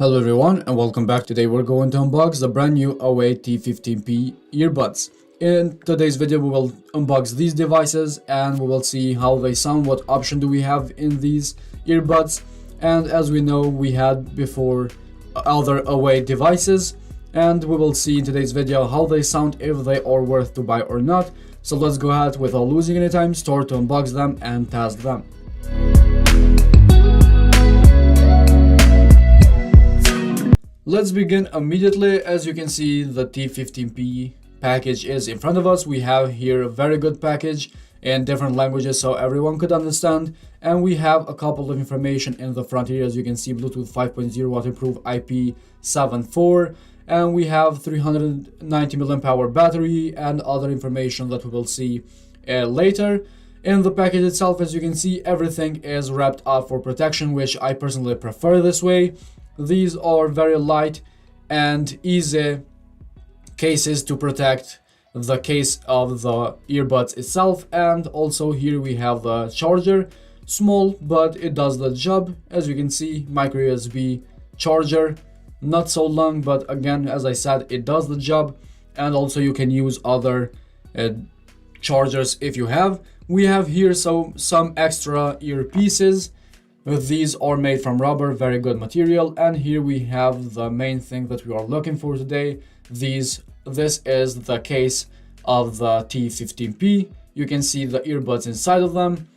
Hello everyone and welcome back. Today we're going to unbox the brand new Awai T15P earbuds. In today's video we will unbox these devices and we will see how they sound, what option do we have in these earbuds, and as we know we had before other Awai devices, and we will see in today's video how they sound, if they are worth to buy or not. So let's go ahead without losing any time, start to unbox them and test them. Let's begin immediately. As you can see, the T15P package is in front of us. We have here a very good package in different languages so everyone could understand, and we have a couple of information in the front here. As you can see, Bluetooth 5.0 waterproof IP74, and we have 390 mAh battery and other information that we will see later. In the package itself, as you can see, everything is wrapped up for protection, which I personally prefer this way. These are very light and easy cases to protect the case of the earbuds itself. And also here we have the charger, small but it does the job. As you can see, micro USB charger, not so long, but again, as I said, it does the job. And also you can use other chargers if you have. We have here some extra earpieces. These are made from rubber, very good material. And here we have the main thing that we are looking for today. This is the case of the T15P. You can see the earbuds inside of them.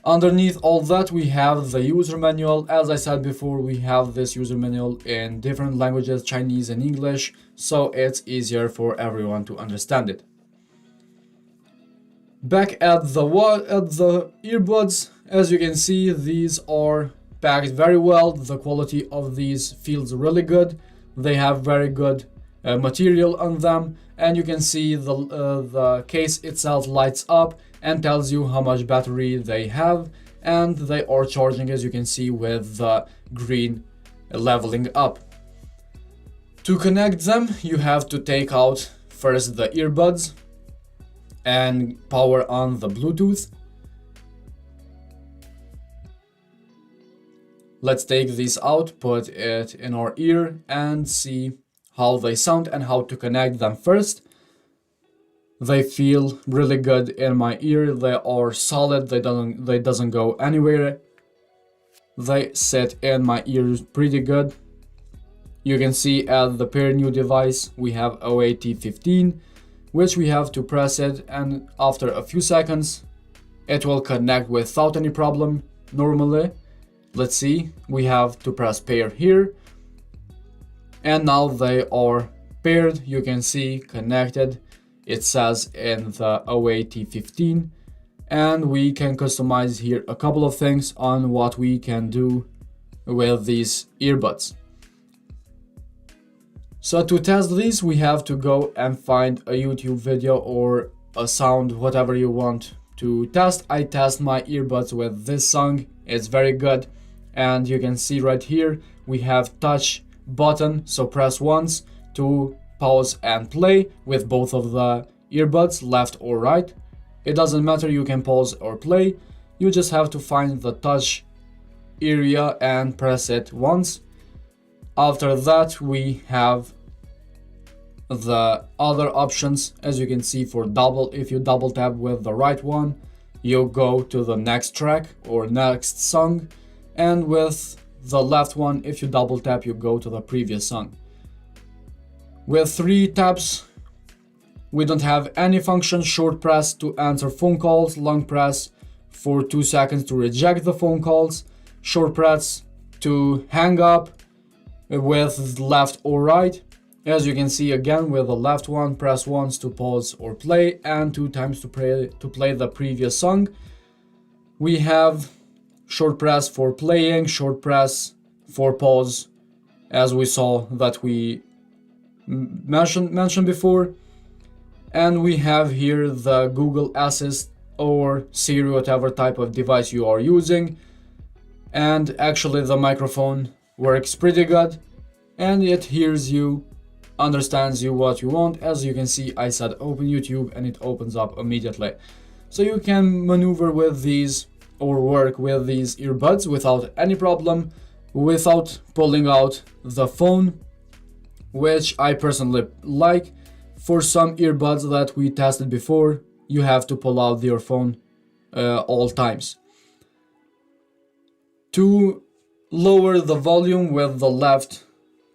Underneath all that, we have the user manual. As I said before, we have this user manual in different languages, Chinese and English, so it's easier for everyone to understand it. Back at the earbuds, as you can see, these are packed very well. The quality of these feels really good. They have very good material on them, and you can see the case itself lights up and tells you how much battery they have, and they are charging, as you can see, with the green leveling up. To connect them, you have to take out first the earbuds and power on the Bluetooth. Let's take these out, put it in our ear and see how they sound and how to connect them first. They feel really good in my ear. They are solid. They doesn't go anywhere. They sit in my ears pretty good. You can see at the pair new device we have Awai T15, which we have to press it, and after a few seconds it will connect without any problem normally. Let's see, we have to press pair here, and now they are paired. You can see connected, it says in the Awai T15, and we can customize here a couple of things on what we can do with these earbuds. So to test these, we have to go and find a YouTube video or a sound, whatever you want to test. I test my earbuds with this song. It's very good. And you can see right here, we have touch button. So press once to pause and play with both of the earbuds, left or right. It doesn't matter, you can pause or play. You just have to find the touch area and press it once. After that, we have the other options. As you can see, for double, if you double tap with the right one, you go to the next track or next song, and with the left one, if you double tap, you go to the previous song. With 3 taps, we don't have any function. Short press to answer phone calls, long press for 2 seconds to reject the phone calls, short press to hang up with left or right. As you can see, again with the left one, press once to pause or play, and 2 times to play the previous song. We have short press for playing, short press for pause, as we saw that we mentioned before. And we have here the Google Assist or Siri, whatever type of device you are using. And actually the microphone works pretty good, and it hears you, understands you what you want. As you can see, I said open YouTube and it opens up immediately. So you can maneuver with these or work with these earbuds without any problem. without pulling out the phone, which I personally like. For some earbuds that we tested before, you have to pull out your phone all times. To lower the volume with the left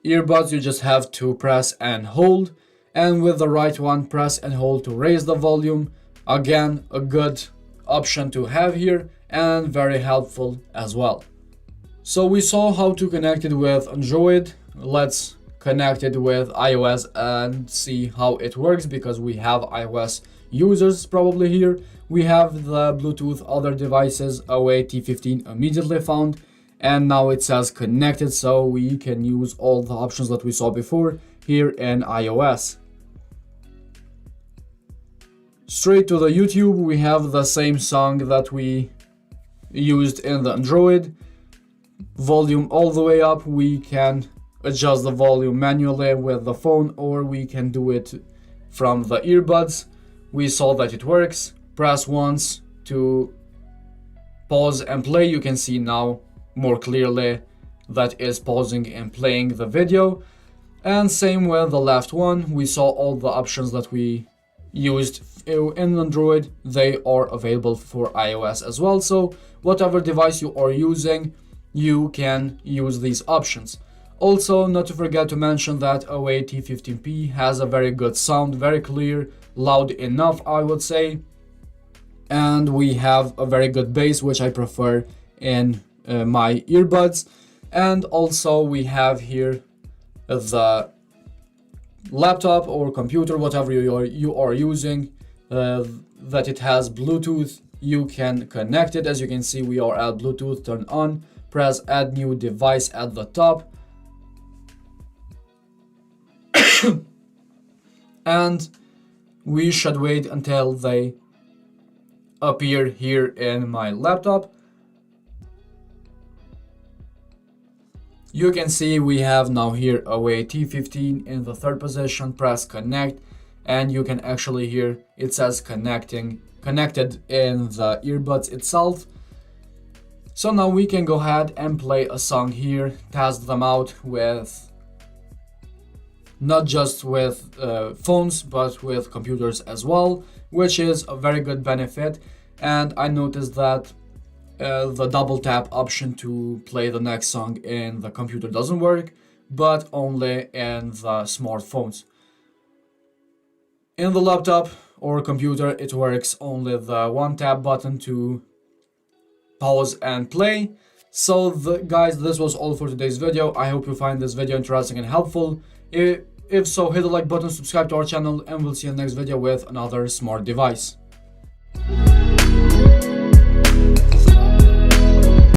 earbuds, you just have to press and hold, and with the right one, press and hold to raise the volume. Again, a good option to have here and very helpful as well. So we saw how to connect it with Android. Let's connect it with iOS and see how it works, because we have iOS users probably here. We have the Bluetooth other devices, Awai T15 immediately found, and now it says connected, so we can use all the options that we saw before here in iOS. Straight to the YouTube, we have the same song that we used in the Android. Volume all the way up. We can adjust the volume manually with the phone, or we can do it from the earbuds. We saw that it works. Press once to pause and play. You can see now more clearly that is pausing and playing the video. And same with the left one. We saw all the options that we used in Android. They are available for iOS as well. So whatever device you are using, you can use these options. Also, not to forget to mention that Awai T15P has a very good sound, very clear, loud enough, I would say. And we have a very good bass, which I prefer in my earbuds. And also we have here the laptop or computer, whatever you are using, that it has Bluetooth. You can connect it. As you can see, we are at Bluetooth, turn on, press add new device at the top. And we should wait until they appear here in my laptop. You can see we have now here Awai T15 in the third position. Press connect, and you can actually hear it says connected in the earbuds itself. So now we can go ahead and play a song here, test them out with not just with phones but with computers as well, which is a very good benefit. And I noticed that the double tap option to play the next song in the computer doesn't work, but only in the smartphones. In the laptop or computer, it works only the one tap button to pause and play. So guys, this was all for today's video. I hope you find this video interesting and helpful. If so, hit the like button, subscribe to our channel, and we'll see you in the next video with another smart device.